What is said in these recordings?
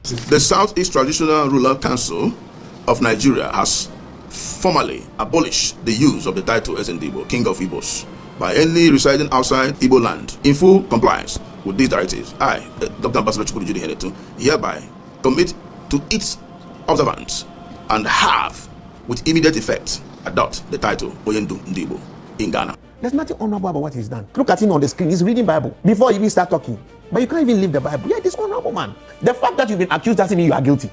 The Southeast Traditional Ruler Council of Nigeria has formally abolished the use of the title Ezendibo, King of Igbos, by any residing outside Igbo land in full compliance with these directives. I, Dr. Ambassador Chukwudi Henetu, hereby commit to its observance and have, with immediate effect, adopt the title Oyendu Ndibo in Ghana. There's nothing honorable about what he's done. Look at him on the screen. He's reading Bible before he even start talking. But you can't even leave the Bible. Yeah, this honorable man. The fact that you've been accused doesn't mean you are guilty.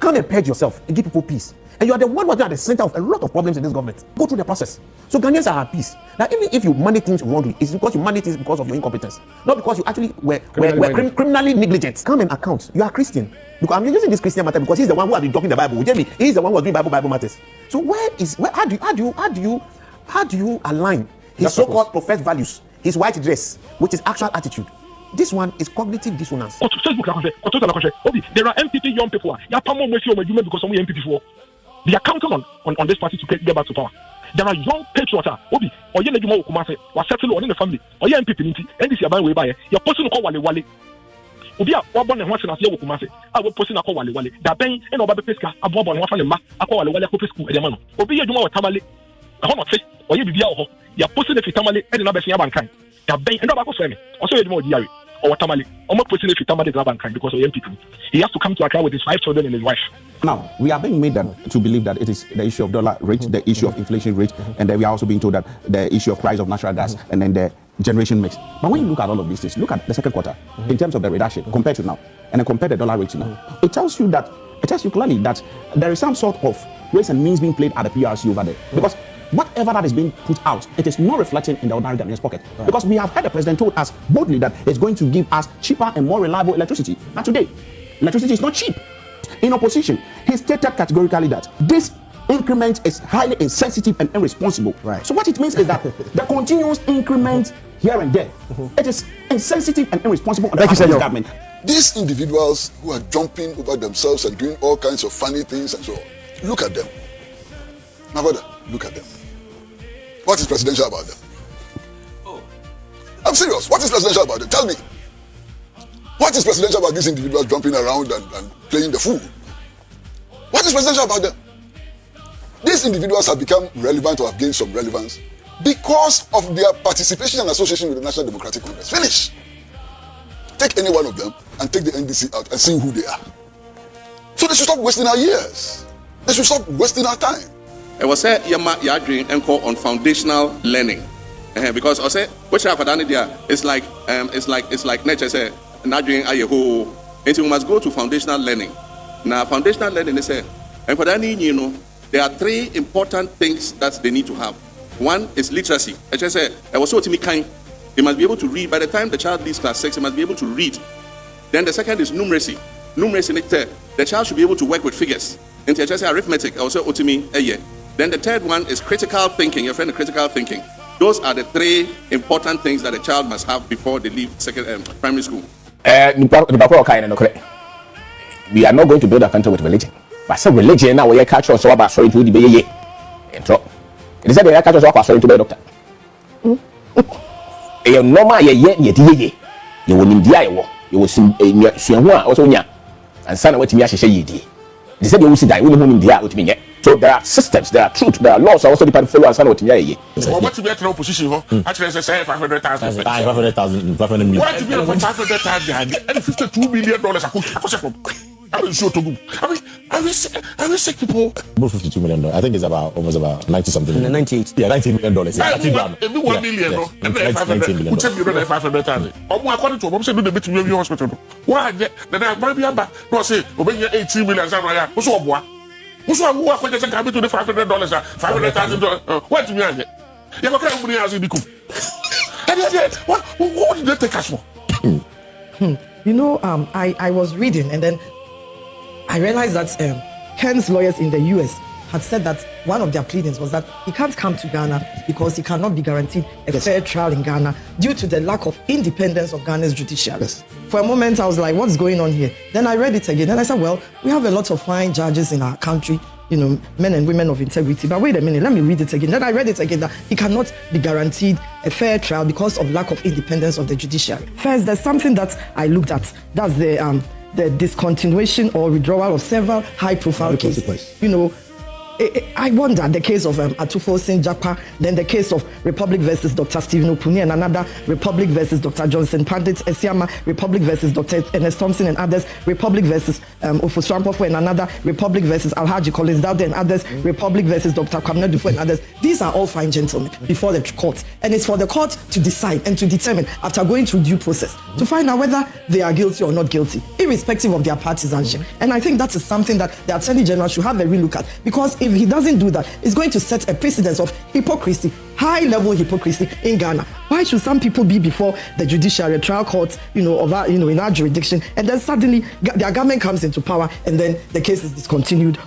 Come and purge yourself and give people peace. And you are the one who is at the center of a lot of problems in this government. Go through the process. So Ghanaians are at peace. Now, even if you manage things wrongly, it's because you manage things because of your incompetence. Not because you actually were criminally negligent. Come and account. You are Christian. Because I'm using this Christian matter because he's the one who has been talking the Bible. He's the one who was doing Bible matters. So how do you align his so-called professed values, his white dress, with his actual attitude? This one is cognitive dissonance. There are MPP young people. Because some MPP for they are counting on this party to get back to power. There are young patriots. Obi, or you know, was settled on in the family. Or you MPP, and this is about way by your person called Wale. Obi, what one and once in a year with Kumase. I will post in a call Wale. That bang and over the pesca, a bob on one family, a call Wale school at the man. Obi, you know what Tamale. I want to say, or you be out. You're posting the Tamale and another Yabankai. That bang and about family. Also, you more diary. Or Tamale. Almost posting the Tamale Grabankai because of MPP. He has to come to Accra with his 5 children and his wife. Now, we are being made to believe that it is the issue of dollar rate, the issue of inflation rate, and then we are also being told that the issue of price of natural gas, and then the generation mix. But when you look at all of these things, look at the second quarter in terms of the reduction compared to now, and then compare the dollar rate to now. It tells you clearly that there is some sort of ways and means being played at the PRC over there. Because whatever that is being put out, it is not reflecting in the ordinary Ghanaian's pocket. Right. Because we have had the president told us boldly that it's going to give us cheaper and more reliable electricity. Now today, electricity is not cheap. In opposition, he stated categorically that this increment is highly insensitive and irresponsible. Right. So what it means is that the continuous increment here and there, it is insensitive and irresponsible on the part of the government. These individuals who are jumping over themselves and doing all kinds of funny things and so on, look at them. My brother, look at them. What is presidential about them? Oh. I'm serious. What is presidential about them? Tell me. What is presidential about these individuals jumping around and playing the fool? What is presidential about them? These individuals have become relevant or have gained some relevance because of their participation and association with the National Democratic Congress. Finish. Take any one of them and take the NDC out and see who they are. So they should stop wasting our years. They should stop wasting our time. I was saying, you're doing encore on foundational learning. Because I say, which I have done there, it's like nature say, not doing a whole. And so we must go to foundational learning. Now, foundational learning is and for that, there are 3 important things that they need to have. One is literacy. I just say, I was so to me kind. They must be able to read. By the time the child leaves class 6, he must be able to read. Then the second is numeracy. Numeracy, the child should be able to work with figures. And I just say arithmetic. I was so to me, Then the third one is critical thinking. Your friend, critical thinking. Those are the 3 important things that a child must have before they leave primary school. We are not going to build a country with religion. But some religion now we are culture so about sorry to be ye. It is that we are culture so about sorry to be doctor. A normal ye. You will in the you will see a also nya and son what me ye. They said you will see that we will in the with me. So there are systems, there are truth, there are laws also the follow and son what me. So what to be at no position, actually say 500,000. 500,000. What to be 500,000 and $52 million I will show to go. I will sick people. About $52 million. I think it's almost about 90 something. 98. Yeah, $90 million. Every 1 million, no, and then 500. Which you know 500,000. According to what said, do the bit to your hospital. Why? Then I might be about no say, obey 18 million. What's what? What's what? Who are going to come to the $500? $500,000. What do you mean? You have a company as you become. What did they take us for? You know, I was reading and then I realized that Ken's lawyers in the US had said that one of their pleadings was that he can't come to Ghana because he cannot be guaranteed a fair trial in Ghana due to the lack of independence of Ghana's judiciary. Yes. For a moment, I was like, what's going on here? Then I read it again and I said, well, we have a lot of fine judges in our country, you know, men and women of integrity. But wait a minute, let me read it again. Then I read it again that he cannot be guaranteed a fair trial because of lack of independence of the judiciary. First, there's something that I looked at. That's the the discontinuation or withdrawal of several high-profile cases. You know, I wonder the case of Ato Forson Japa, then the case of Republic versus Dr. Stephen Opuni and another, Republic versus Dr. Johnson Pandit Esiama, Republic versus Dr. Ernest Thompson and others, Republic versus Ofo and another, Republic versus Alhaji Collins Dowd and others, Republic versus Dr. Kwamina Dufo and others. These are all fine gentlemen before the court, and it's for the court to decide and to determine after going through due process to find out whether they are guilty or not guilty, irrespective of their partisanship. And I think that is something that the Attorney General should have a real look at, because if he doesn't do that, it's going to set a precedence of hypocrisy, high-level hypocrisy in Ghana. Why should some people be before the judiciary trial court, in our jurisdiction, and then suddenly their government comes into power, and then the case is discontinued?